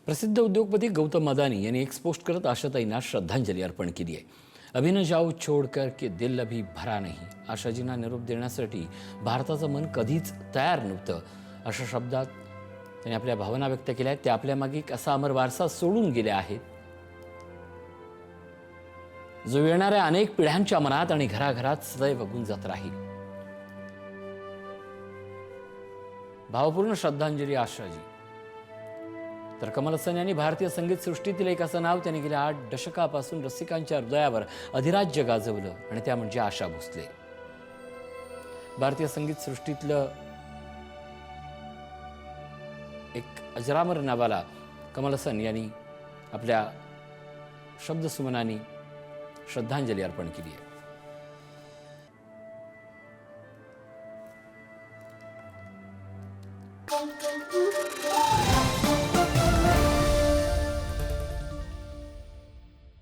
प्रसिद्ध उद्योगपती गौतम अदानी यांनी एक पोस्ट करत आशाताईंना श्रद्धांजली अर्पण केली आहे। अभी न जाओ छोड़कर के दिल अभी भरा नहीं। आशाजींना निरोप देण्यासाठी भारताचं मन कधीच तयार नव्हतं, अशा शब्दात त्यांनी आपल्या भावना व्यक्त केल्या आहेत। ते आपल्या मागे एक असा अमर वारसा सोडून गेले आहेत, जो येणाऱ्या अनेक पिढ्यांच्या मनात आणि घराघरात सदैव गुंजत राहील। भावपूर्ण श्रद्धांजली आशाजी। तर कमल हसन यांनी भारतीय संगीत सृष्टीतील एक असं नाव त्यांनी गेल्या 8 दशकापासून रसिकांच्या हृदयावर अधिराज्य गाजवलं, आणि त्या म्हणजे आशा भोसले। भारतीय संगीत सृष्टीतलं एक अजरामर नावाला कमल हसन यांनी आपल्या शब्दसुमनांनी श्रद्धांजली अर्पण केली आहे।